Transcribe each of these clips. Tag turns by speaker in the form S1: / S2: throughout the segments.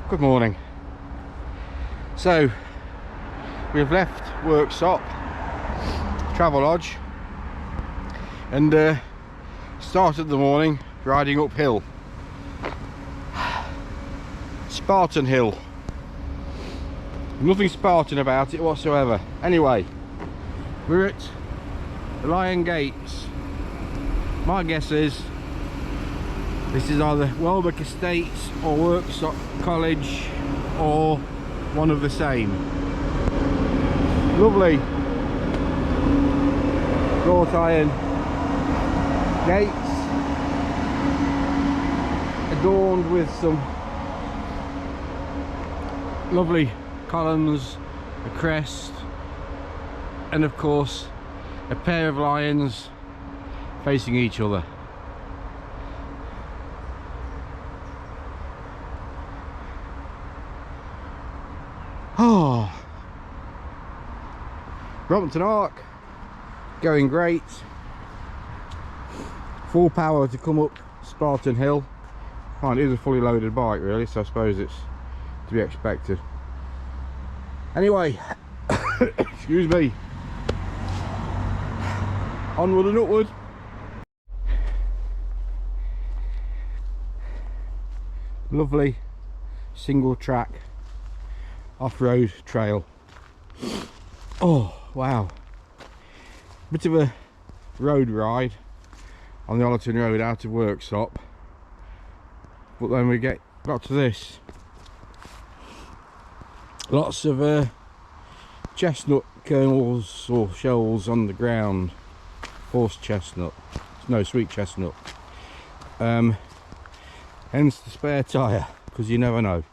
S1: Good morning. So we've left Worksop Travel Lodge and started the morning riding uphill. Spartan Hill. Nothing Spartan about it whatsoever. Anyway, we're at the Lion Gates. My guess is this is either Welbeck Estates or Worksop College or one of the same. Lovely wrought iron gates adorned with some lovely columns, a crest, and of course a pair of lions facing each other. Oh, Brompton Arc going great. Full power to come up Spartan Hill. Oh, it is a fully loaded bike really, so I suppose it's to be expected. Anyway, excuse me. Onward and upward. Lovely single track off-road trail. Oh wow, bit of a road ride on the Ollerton Road out of Worksop, but then we got to this, lots of chestnut kernels or shells on the ground. Horse chestnut, no, sweet chestnut, hence the spare tyre, because you never know.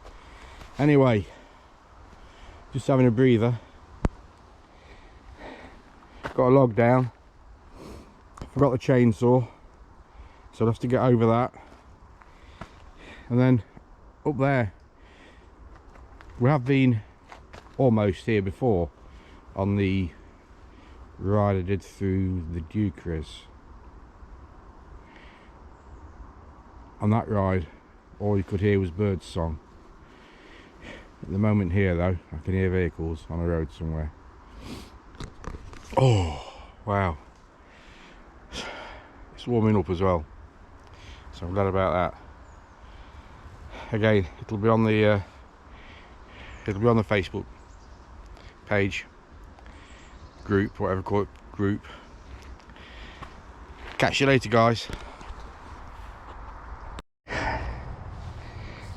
S1: Anyway, just having a breather. Got a log down, forgot the chainsaw, so I'll have to get over that. And then up there, we have been almost here before on the ride I did through the Dukeries. On that ride all you could hear was birds song. At the moment here though, I can hear vehicles on a road somewhere. Oh wow, it's warming up as well, so I'm glad about that. Again, it'll be on the Facebook page, group, whatever you call it, group. Catch you later guys.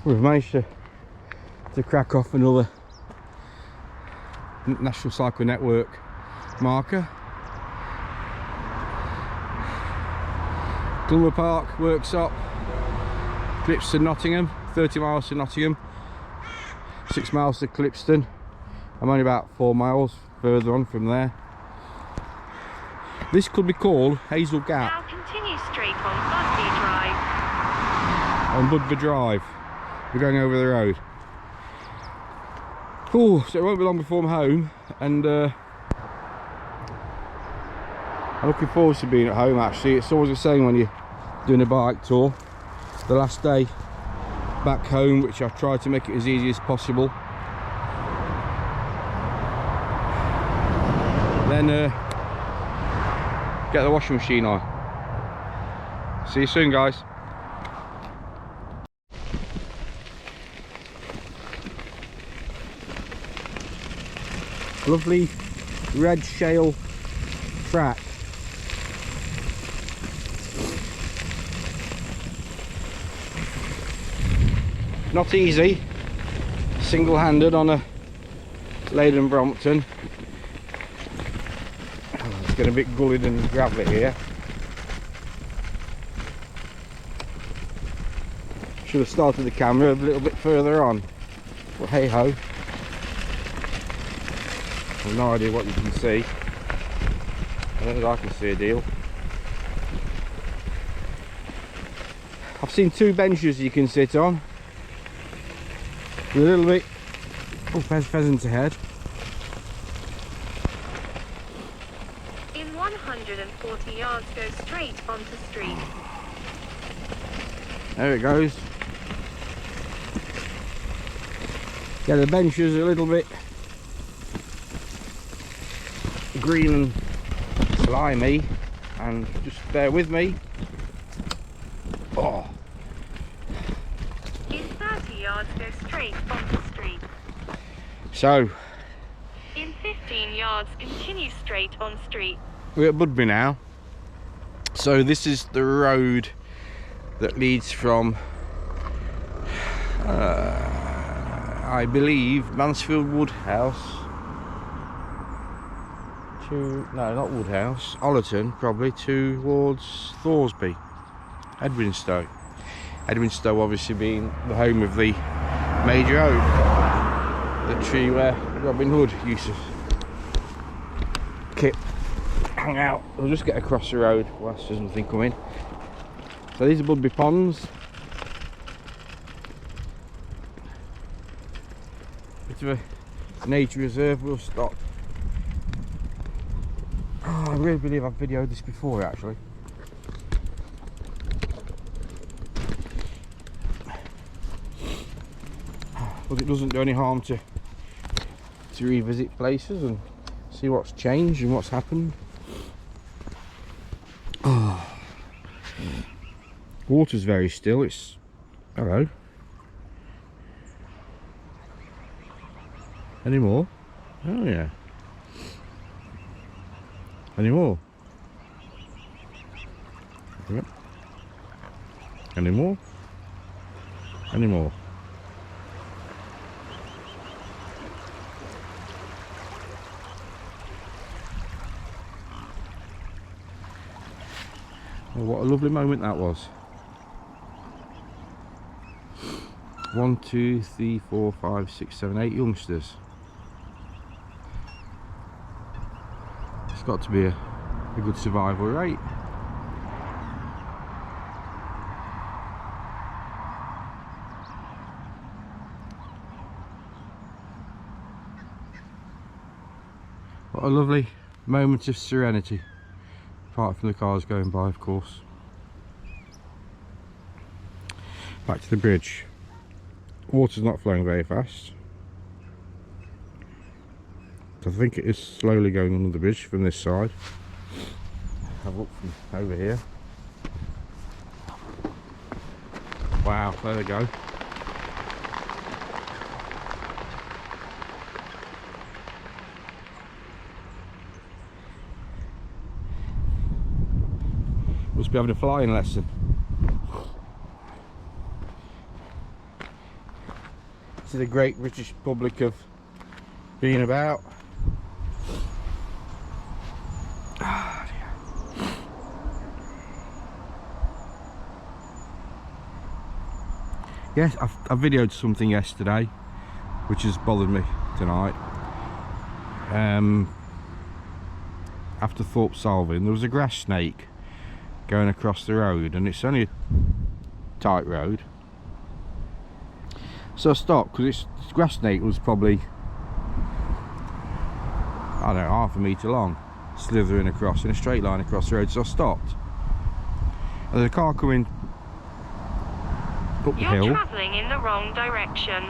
S1: We've managed to crack off another National Cycle Network marker. Clumber Park, Worksop, Clipston, Nottingham, 30 miles to Nottingham, 6 miles to Clipston. I'm only about 4 miles further on from there. This could be called Hazel Gap.
S2: Now continue straight on Budby Drive.
S1: On Budby Drive. We're going over the road. Oh, so it won't be long before I'm home, and I'm looking forward to being at home actually. It's always the same when you're doing a bike tour. The last day back home, which I've tried to make it as easy as possible. Then get the washing machine on. See you soon guys. Lovely red shale track. Not easy, single-handed on a laden Brompton. It's getting a bit gullied and gravelly here. Should have started the camera a little bit further on, but hey ho. I've no idea what you can see. I don't think I can see a deal. I've seen 2 benches you can sit on. A little bit. Oh, pheasants ahead.
S2: In 140 yards, go straight onto street.
S1: There it goes. Yeah, the bench is a little bit green and slimy, and just bear with me. Oh.
S2: In 30 yards, go straight onto street.
S1: So,
S2: In 15 yards, continue straight on street.
S1: we're at Budby now. So this is the road that leads from, I believe, Mansfield Woodhouse to, no, not Woodhouse, Ollerton probably, towards Thoresby, Edwinstowe. Edwinstowe obviously being the home of the major oak, the tree where Robin Hood used to hang out. We'll just get across the road whilst there's nothing coming. So these are Budby ponds. Bit of a nature reserve. We'll stop. Oh, I really believe I've videoed this before actually. But it doesn't do any harm to revisit places and see what's changed and what's happened. Oh. Water's very still. It's, hello. Any more? Oh yeah. Any more? Yep. Any more? Any more? Oh, what a lovely moment that was. 1, 2, 3, 4, 5, 6, 7, 8 youngsters. It's got to be a good survival rate. What a lovely moment of serenity. Apart from the cars going by, of course. Back to the bridge. Water's not flowing very fast. I think it is slowly going under the bridge from this side. Have a look from over here. Wow, there we go. Must be having a flying lesson. This is the great British public of being about. Oh, dear. Yes, I videoed something yesterday which has bothered me tonight. After Thorpe Salvin there was a grass snake going across the road, and it's only a tight road. So I stopped because this grass snake was probably, I don't know, half a metre long, slithering across in a straight line across the road. So I stopped, and there's a car coming up the hill.
S2: You're travelling in the wrong direction.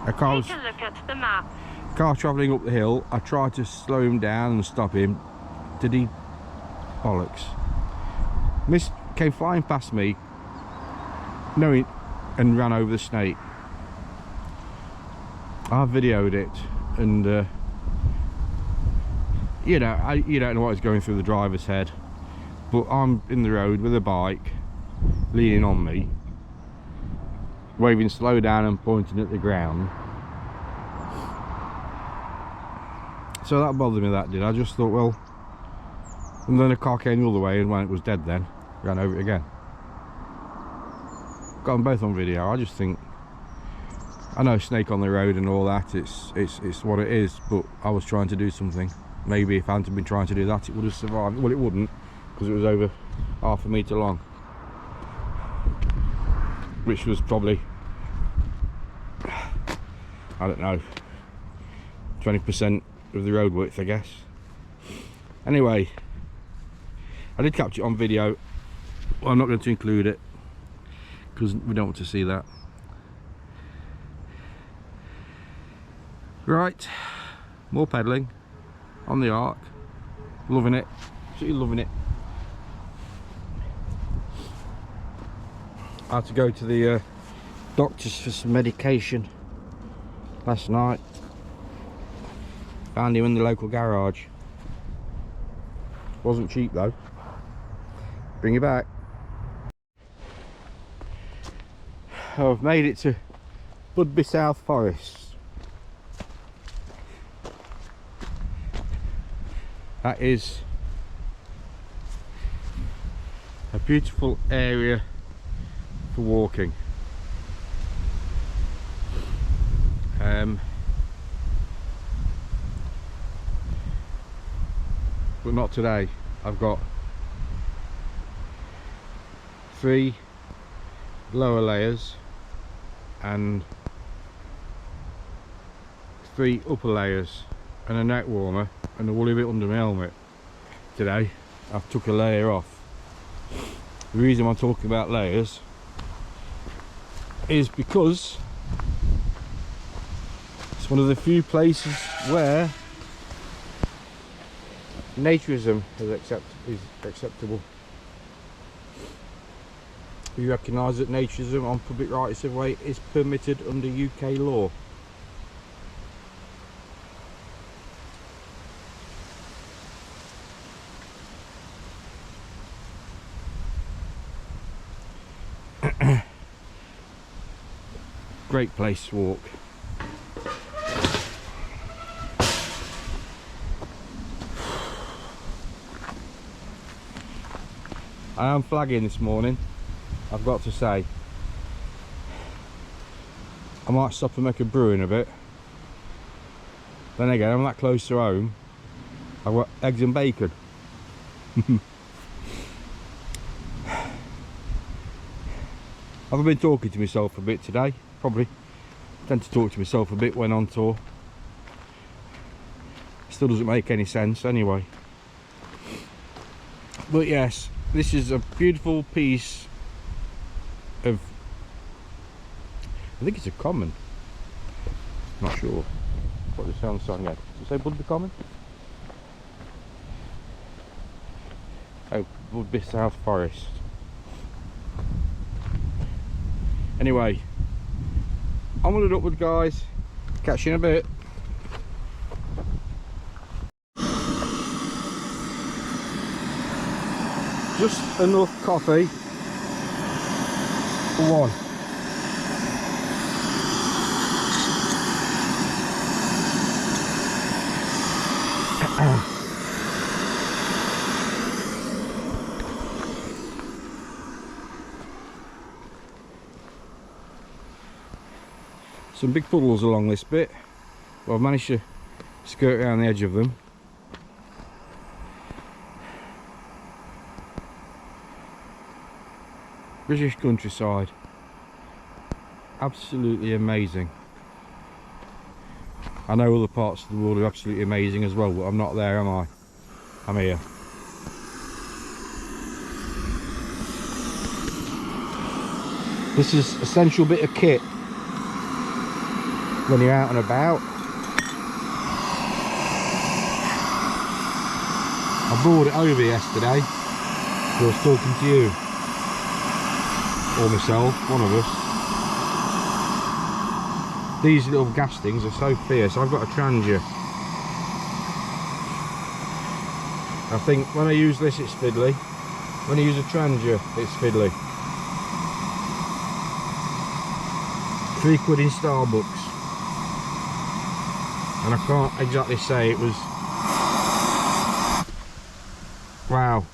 S2: Take a look at the map.
S1: Car travelling up the hill. I tried to slow him down and stop him. Did he? Bollocks. Mist came flying past me, knowing, and ran over the snake. I videoed it, and you don't know what is going through the driver's head, but I'm in the road with a bike leaning on me, waving slow down and pointing at the ground. So that bothered me, that did. I just thought, well, and then a car came the other way, and when it was dead then ran over it again. Got them both on video. I just think, I know snake on the road and all that, it's what it is, but I was trying to do something. Maybe if I hadn't been trying to do that, it would have survived. Well, it wouldn't, because it was over half a metre long, which was probably, I don't know, 20% of the road width, I guess. Anyway, I did capture it on video. Well, I'm not going to include it because we don't want to see that. Right, more pedalling on the Arc. Loving it, absolutely loving it. I had to go to the doctor's for some medication last night. Found him in the local garage. Wasn't cheap though. Bring it back. I've made it to Budby South Forest. That is a beautiful area for walking. But not today. I've got 3 lower layers and 3 upper layers and a neck warmer and a woolly bit under my helmet. Today I've took a layer off. The reason I'm talking about layers is because it's one of the few places where naturism is acceptable. You recognise that naturism on public rights of way is permitted under UK law. Great place to walk. I am flagging this morning, I've got to say. I might stop and make a brew in a bit. Then again, I'm that close to home. I've got eggs and bacon. I've been talking to myself a bit today. Probably tend to talk to myself a bit when on tour. Still doesn't make any sense anyway. But yes, this is a beautiful piece of, I think it's a common. Not sure what the sound song had. Does it say Budby Common? Oh, Budby South Forest. Anyway, onward and upward, guys. Catch you in a bit. Just enough coffee for one. Some big puddles along this bit, but I've managed to skirt around the edge of them. British countryside, absolutely amazing. I know other parts of the world are absolutely amazing as well, but I'm not there, am I? I'm here. This is an essential bit of kit when you're out and about. I brought it over yesterday, so I was talking to you. Or myself, one of us. These little gas things are so fierce. I've got a Trangia. I think when I use this it's fiddly. When I use a Trangia it's fiddly. £3 in Starbucks. And I can't exactly say it was... Wow.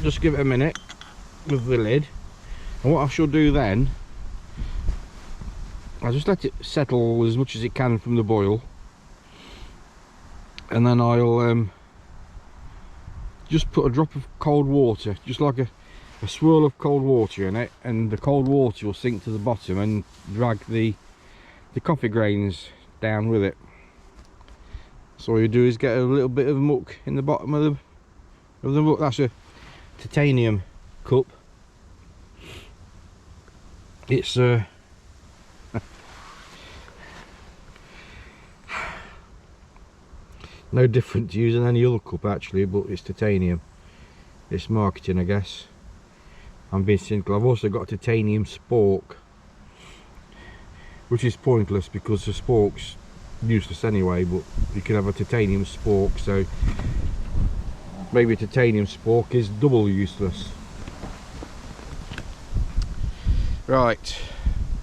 S1: Just give it a minute with the lid, and what I shall do then, I'll just let it settle as much as it can from the boil, and then I'll just put a drop of cold water, just like a swirl of cold water in it, and the cold water will sink to the bottom and drag the coffee grains down with it. So all you do is get a little bit of muck in the bottom of the muck. That's titanium cup. It's no different to using any other cup actually, but it's titanium. It's marketing, I guess. I'm being cynical. I've also got a titanium spork, which is pointless because the spork's useless anyway, but you can have a titanium spork, so maybe a titanium spork is double useless. Right,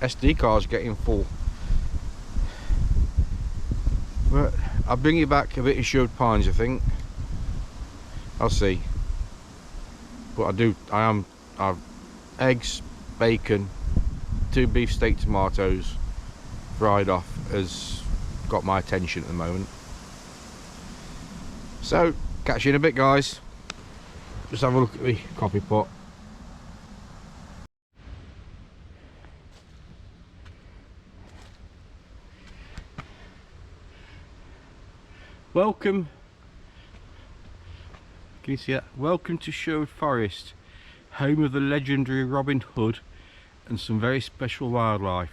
S1: SD card's getting full. But I'll bring you back a bit of Sherwood Pines, I think. I'll see. But I've eggs, bacon, 2 beefsteak tomatoes fried off has got my attention at the moment. So, catch you in a bit, guys. Just have a look at the coffee pot. Welcome. Can you see that? Welcome to Sherwood Forest, home of the legendary Robin Hood and some very special wildlife.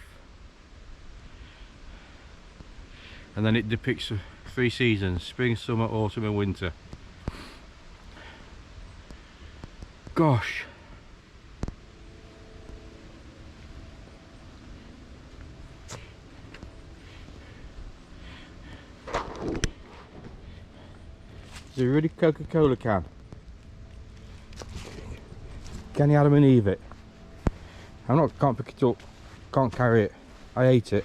S1: And then it depicts 3 seasons: spring, summer, autumn and winter. Gosh. It's a really Coca-Cola can. Can you Adam and Eve it? Can't pick it up, can't carry it. I ate it.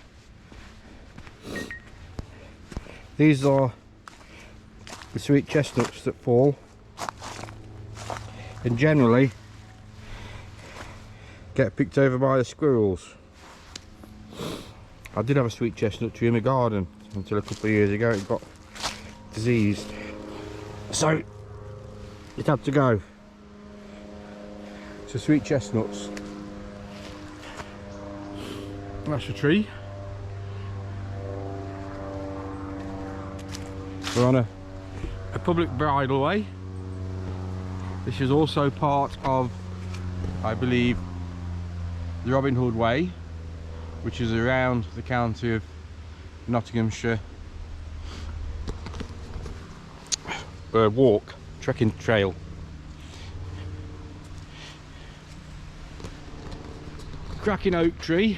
S1: These are the sweet chestnuts that fall, and generally get picked over by the squirrels. I did have a sweet chestnut tree in my garden until a couple of years ago it got diseased, so it had to go. So sweet chestnuts. That's a tree. We're on a public bridleway. This is also part of, I believe, the Robin Hood Way, which is around the county of Nottinghamshire. Walk, trekking trail. Cracking oak tree.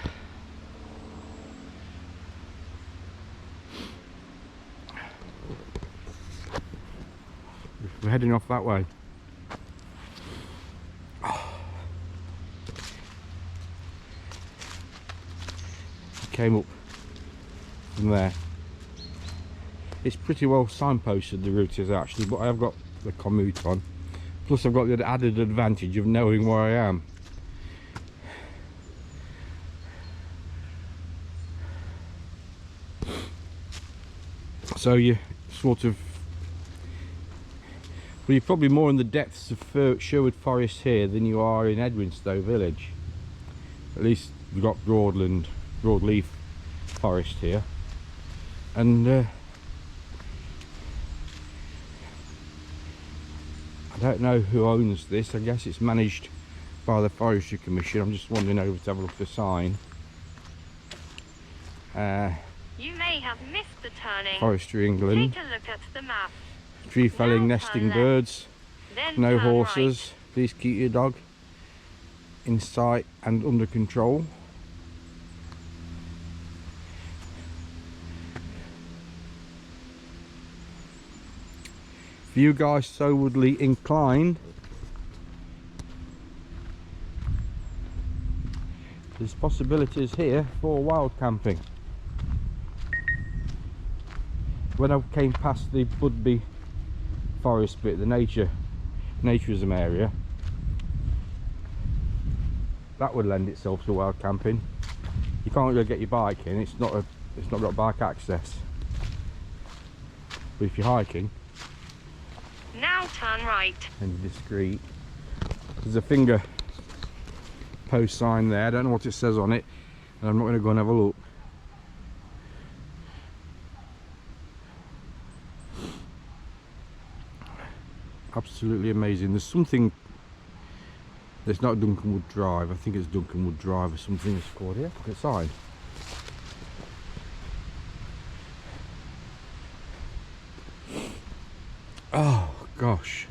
S1: We're heading off that way. Came up from there. It's pretty well signposted, the route is actually, but I have got the commute on. Plus I've got the added advantage of knowing where I am. So you sort of, well, you're probably more in the depths of Sherwood Forest here than you are in Edwinstowe village. At least we've got broadleaf forest here, and I don't know who owns this. I guess it's managed by the Forestry Commission. I'm just wandering over to have a look at the sign.
S2: You may have missed the turning.
S1: Forestry England.
S2: Take a look at the map.
S1: Tree felling,
S2: Now
S1: nesting
S2: turn left,
S1: birds,
S2: then
S1: no
S2: turn
S1: horses. Please keep your dog in sight and under control. For you guys so woodly inclined, there's possibilities here for wild camping. When I came past the Budby forest bit, the naturism area, that would lend itself to wild camping. You can't really get your bike in, it's not got bike access. But if you're hiking,
S2: Now turn right.
S1: and discreet, there's a finger post sign there. I don't know what it says on it, and I'm not going to go and have a look. Absolutely amazing. There's something It's not Duncanwood Drive, I think it's Duncanwood Drive or something it's called here. Look at the sign. Oh gosh.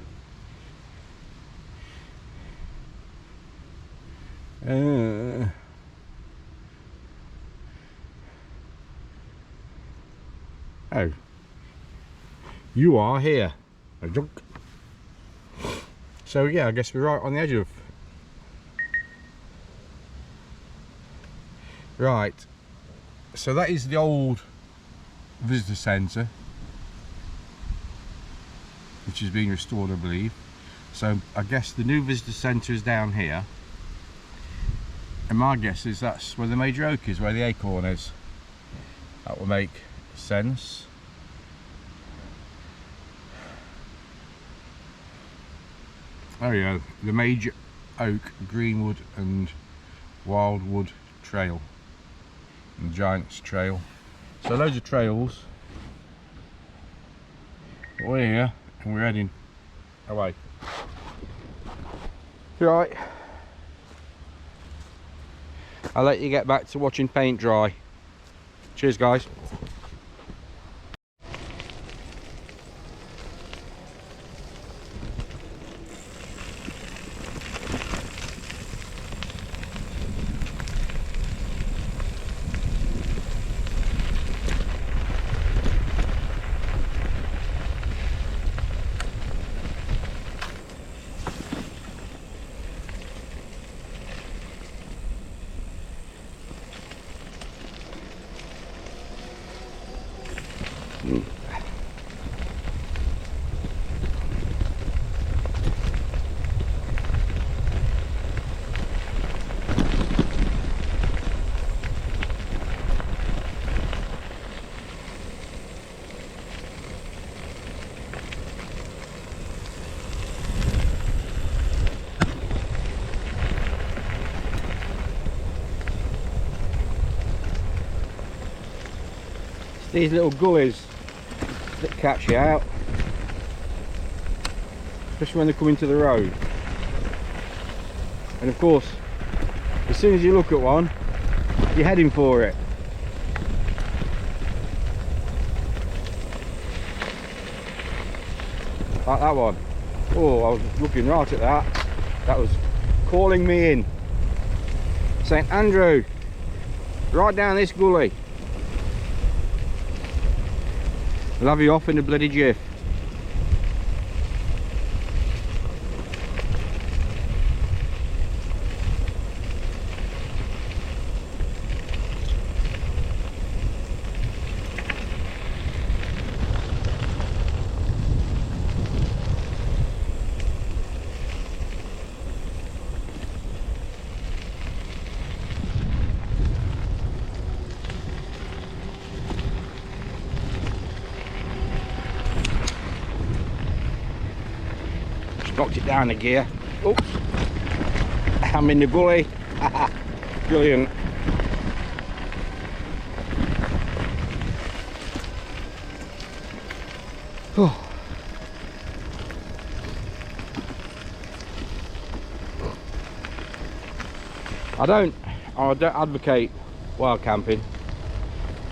S1: Oh, you are here. A dunk. So yeah, I guess we're right on the edge of. Right. So that is the old visitor centre, which is being restored, I believe. So I guess the new visitor centre is down here. And my guess is that's where the major oak is, where the acorn is. That will make sense. There you go, the major oak, greenwood and wildwood trail. And Giants Trail. So loads of trails. We're here and we're heading away. Right. I'll let you get back to watching paint dry. Cheers guys. These little gullies that catch you out, especially when they come into the road. And of course, as soon as you look at one, you're heading for it. Like that one. Oh, I was looking right at that. That was calling me in, saying, Andrew, right down this gully. I'll have you off in a bloody jiff. Knocked it down the gear. Oops. I'm in the gully. Brilliant. Oh. I don't advocate wild camping.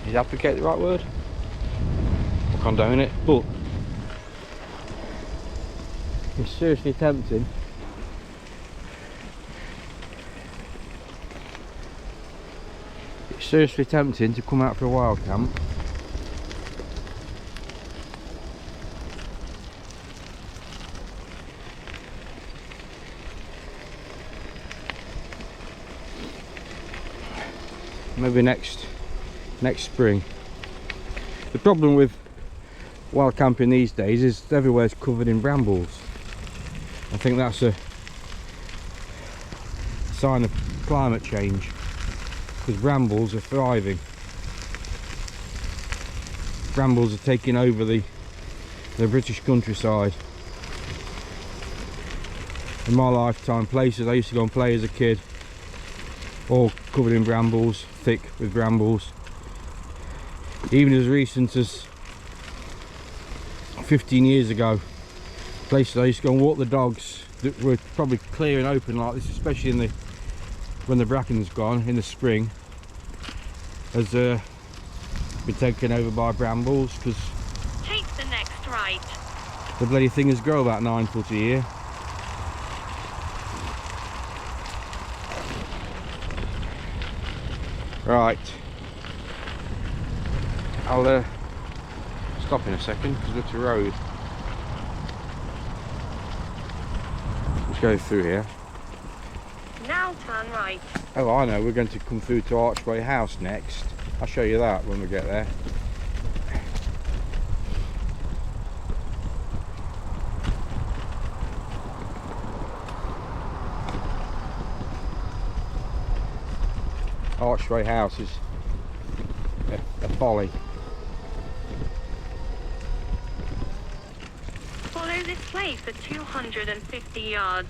S1: Is advocate the right word? I condone it, but it's seriously tempting. It's seriously tempting to come out for a wild camp. Maybe next spring. The problem with wild camping these days is everywhere's covered in brambles. I think that's a sign of climate change, because brambles are thriving. Brambles are taking over the British countryside. In my lifetime, places I used to go and play as a kid, all covered in brambles, thick with brambles. Even as recent as 15 years ago, places I used to go and walk the dogs that were probably clear and open like this, especially in the when the bracken's gone in the spring, has been taken over by brambles, because
S2: Take the next right.
S1: the bloody things grow about 9 foot a year. Right, I'll stop in a second because it's a road. Let's go through here.
S2: Now turn right.
S1: Oh, I know, we're going to come through to Archway House next. I'll show you that when we get there. Archway House is a folly.
S2: Follow this place for 250 yards.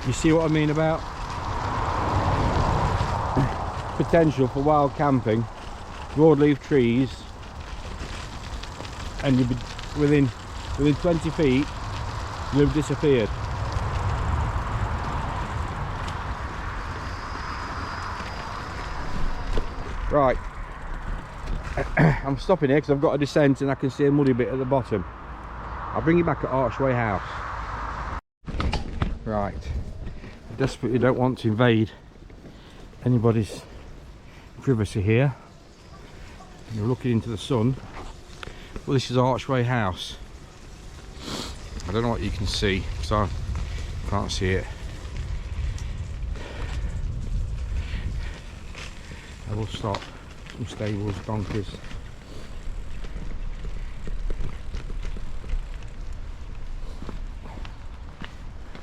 S1: You see what I mean about potential for wild camping? Broadleaf trees, and you'd be within 20 feet, you'll have disappeared. Right, I'm stopping here because I've got a descent and I can see a muddy bit at the bottom. I'll bring you back at Archway House. Right, I desperately don't want to invade anybody's privacy here. You're looking into the sun. Well, this is Archway House. I don't know what you can see because I can't see it. I will stop. Some stables, donkeys.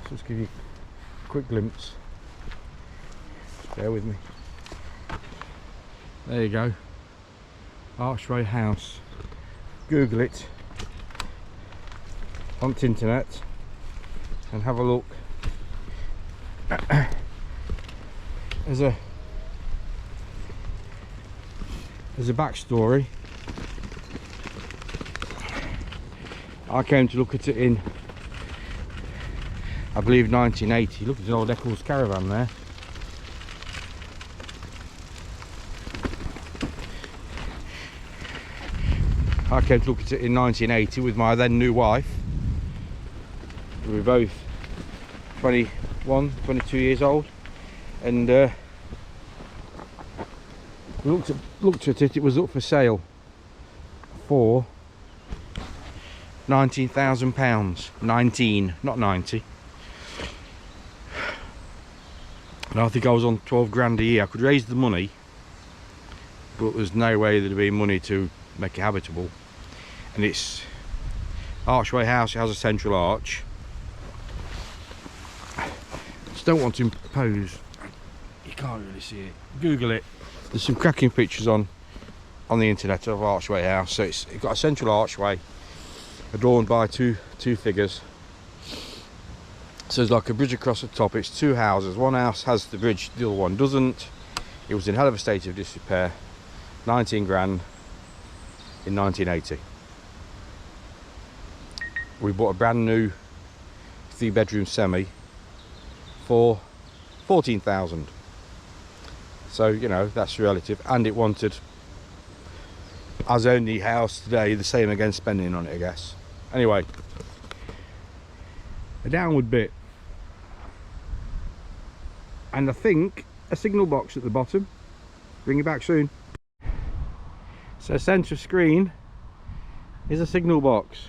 S1: Just give you a quick glimpse. Just bear with me. There you go. Archway House. Google it on the internet and have a look. As a backstory, I came to look at it in, I believe, 1980. Look at the old Eccles caravan there. I came to look at it in 1980 with my then new wife. We were both 21, 22 years old, and we looked at it. It was up for sale for £19,000. 19, not 90. And I think I was on 12 grand a year. I could raise the money, but there's no way there'd be money to make it habitable. And it's Archway House. It has a central arch. Just don't want to impose. You can't really see it. Google it. There's some cracking pictures on the internet of Archway House. So it's got a central archway adorned by two figures. So there's like a bridge across the top. It's two houses. One house has the bridge, the other one doesn't. It was in hell of a state of disrepair. 19 grand in 1980. We bought a brand new 3-bedroom semi for 14,000. So, you know, that's relative. And it wanted, as only house today, the same again spending on it, I guess. Anyway, a downward bit, and I think a signal box at the bottom. Bring it back soon. So centre screen is a signal box.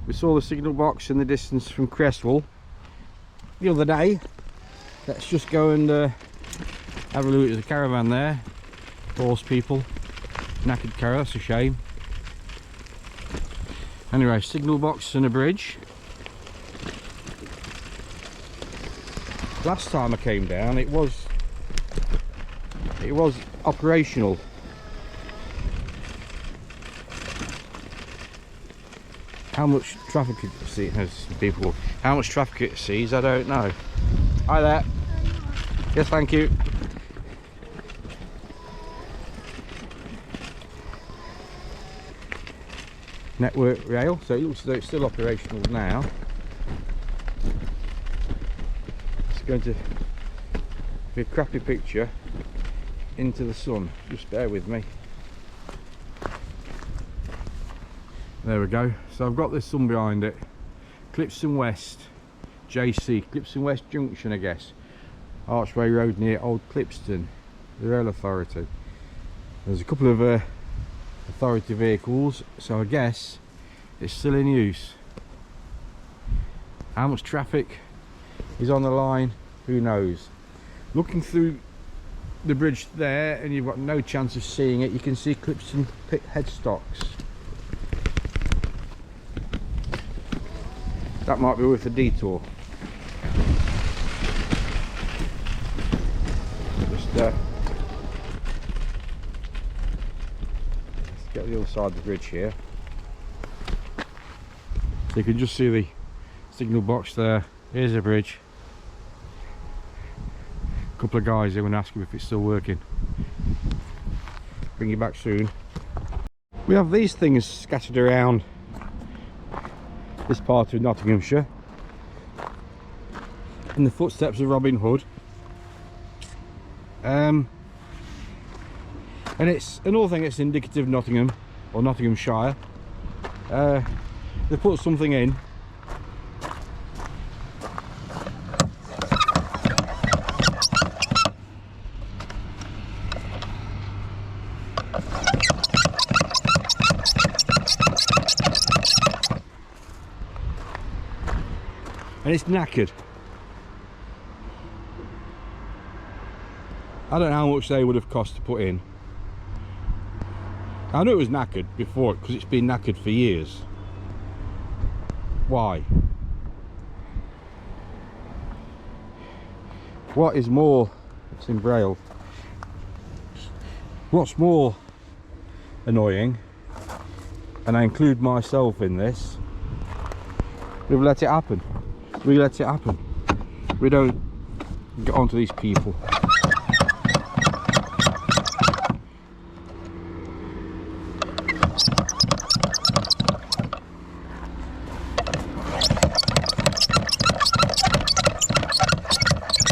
S1: We saw the signal box in the distance from Cresswell the other day. Let's just go and have a look at the caravan there. Horse people, knackered carrier, that's a shame. Anyway, signal box and a bridge. Last time I came down, it was operational. how much traffic it sees, people, how much traffic it sees, I don't know. Hi there. Yes, thank you. Network rail, so it looks as though it's still operational now. It's going to be a crappy picture into the sun, just bear with me. There we go. So I've got this sun behind it. Clipston West JC, Clipston West Junction, I guess. Archway Road near Old Clipston, the rail authority. There's a couple of authority vehicles, so I guess it's still in use. How much traffic is on the line, who knows. Looking through the bridge there, and you've got no chance of seeing it, you can see Clipston pit headstocks. That might be worth a detour. Just let's get the other side of the bridge here. So you can just see the signal box there. Here's the bridge. A couple of guys here and ask him if it's still working. Bring you back soon. We have these things scattered around this part of Nottinghamshire in the footsteps of Robin Hood, and it's another thing that's indicative of Nottingham or Nottinghamshire. They put something in and it's knackered. I don't know how much they would have cost to put in. I knew it was knackered before because it's been knackered for years. Why? What is more, it's in Braille, what's more annoying, and I include myself in this, we've let it happen. We let it happen. We don't get onto these people.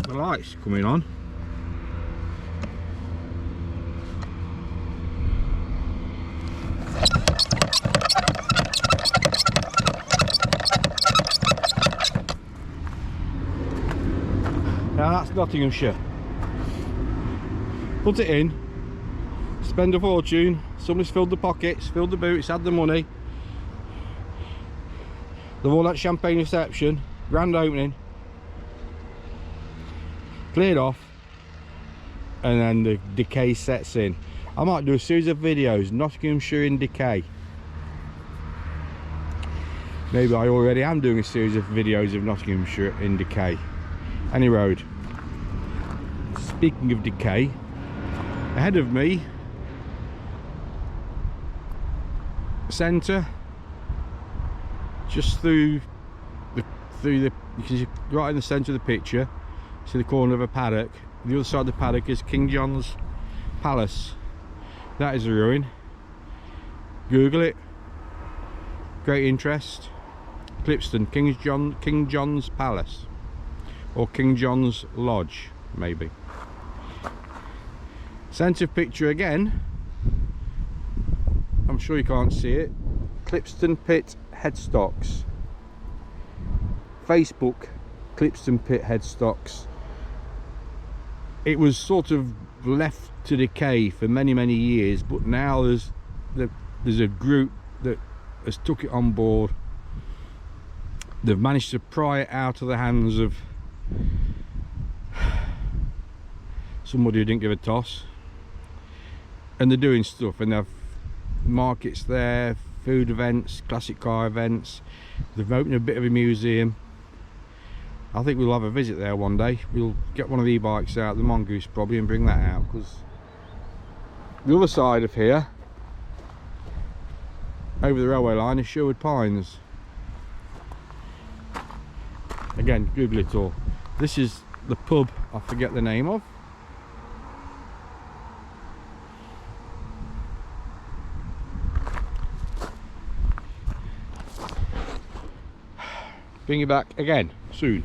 S1: The lights coming on. Now that's Nottinghamshire. Put it in, spend a fortune, somebody's filled the pockets, filled the boots, had the money. They've all had champagne reception, grand opening, cleared off, and then the decay sets in. I might do a series of videos, Nottinghamshire in decay. Maybe I already am doing a series of videos of Nottinghamshire in decay. Any road. Speaking of decay, ahead of me, centre, just through the you can see right in the centre of the picture, see the corner of a paddock. The other side of the paddock is King John's Palace. That is a ruin. Google it. Great interest. Clipston, King John's Palace, or King John's Lodge, maybe. Centre picture again. I'm sure you can't see it. Clipston Pit headstocks. Facebook, Clipston Pit headstocks. It was sort of left to decay for many years, but now there's a group that has took it on board. They've managed to pry it out of the hands of somebody who didn't give a toss, and they're doing stuff, and they've markets there, food events, classic car events. They've opened a bit of a museum. I think we'll have a visit there one day. We'll get one of the e-bikes out, the Mongoose probably, and bring that out, because the other side of here, over the railway line, is Sherwood Pines. Again, Google it all. This is the pub I forget the name of. Bring you back again soon.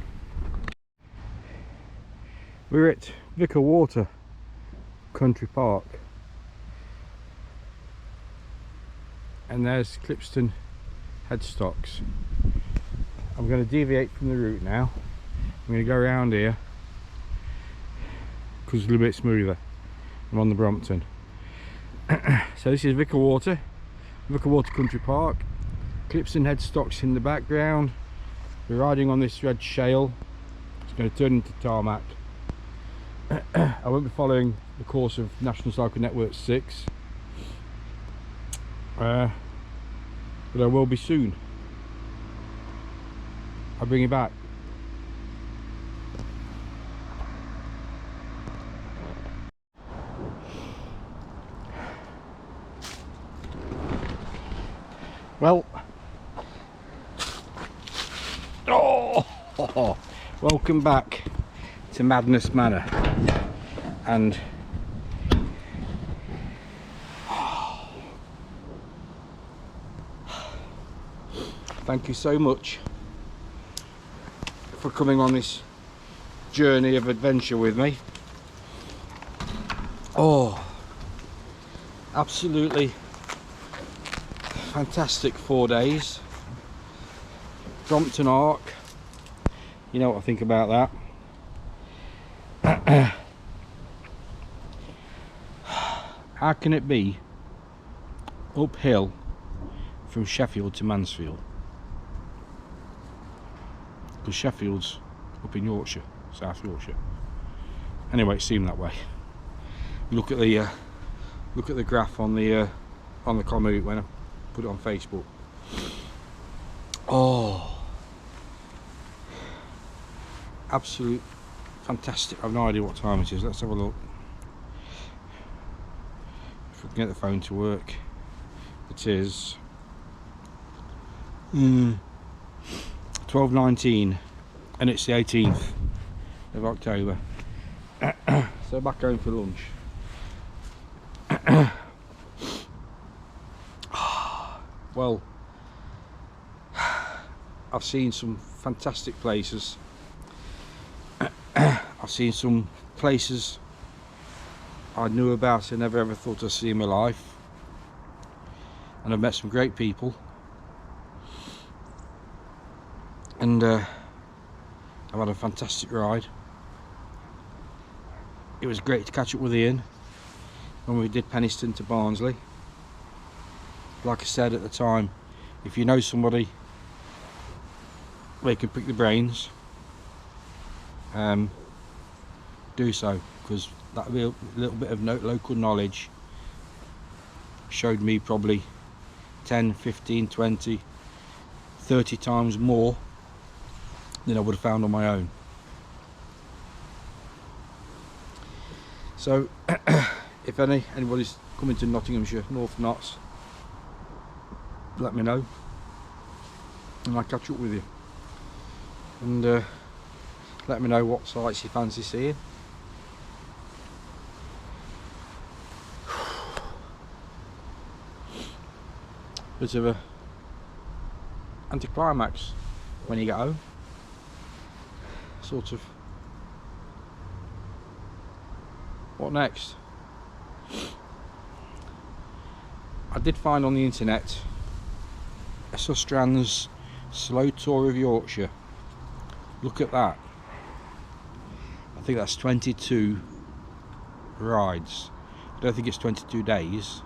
S1: We're at Vicar Water Country Park, and there's Clipston headstocks. I'm going to deviate from the route now. I'm going to go around here because it's a little bit smoother. I'm on the Brompton. So this is Vicar Water Country Park. Clipston headstocks in the background. We're riding on this red shale. It's going to turn into tarmac. I won't be following the course of National Cycle Network 6, but I will be soon. I'll bring you back. Well, welcome back to Madness Manor, and thank you so much for coming on this journey of adventure with me. Oh, absolutely fantastic 4 days. Brompton Arc, you know what I think about that. How can it be uphill from Sheffield to Mansfield? Because Sheffield's up in Yorkshire, South Yorkshire. Anyway, it seemed that way. Look at the graph on the commute when I put it on Facebook. Oh, absolute fantastic. I've no idea what time it is. Let's have a look. If we can get the phone to work. It is 12:19 and it's the 18th of October. So back home for lunch. Well, I've seen some fantastic places. I've seen some places I knew about and never ever thought I'd see in my life, and I've met some great people, and I've had a fantastic ride. It was great to catch up with Ian when we did Penistone to Barnsley. Like I said at the time, if you know somebody where you can pick the brains, do so, because that little bit of local knowledge showed me probably 10, 15, 20, 30 times more than I would have found on my own. So if anybody's coming to Nottinghamshire, North Notts, let me know and I'll catch up with you, and let me know what sites you fancy seeing. Bit of a anticlimax when you get home, sort of. What next? I did find on the internet a Sustrans slow tour of Yorkshire. Look at that. I think that's 22 rides. I don't think it's 22 days.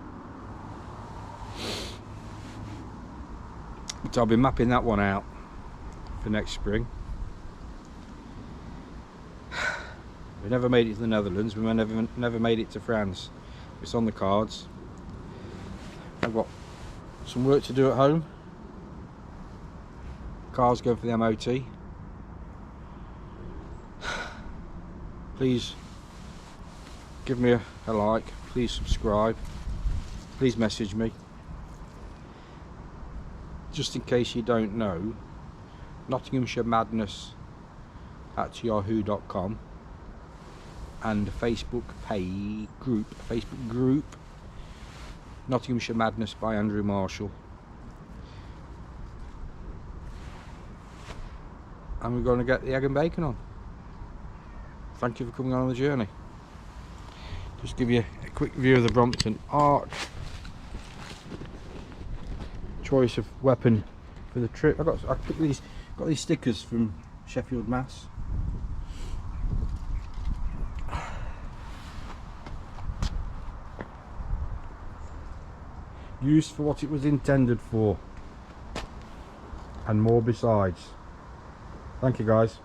S1: But I'll be mapping that one out for next spring. We never made it to the Netherlands, we never made it to France. It's on the cards. I've got some work to do at home. Car's going for the MOT. Please give me a like, please subscribe, please message me. Just in case you don't know, Nottinghamshire Madness @yahoo.com, and a Facebook group, Nottinghamshire Madness by Andrew Marshall. And we're going to get the egg and bacon on. Thank you for coming on the journey. Just give you a quick view of the Brompton Arc. Choice of weapon for the trip. I picked these, got these stickers from Sheffield, Mass. Used for what it was intended for, and more besides. Thank you guys.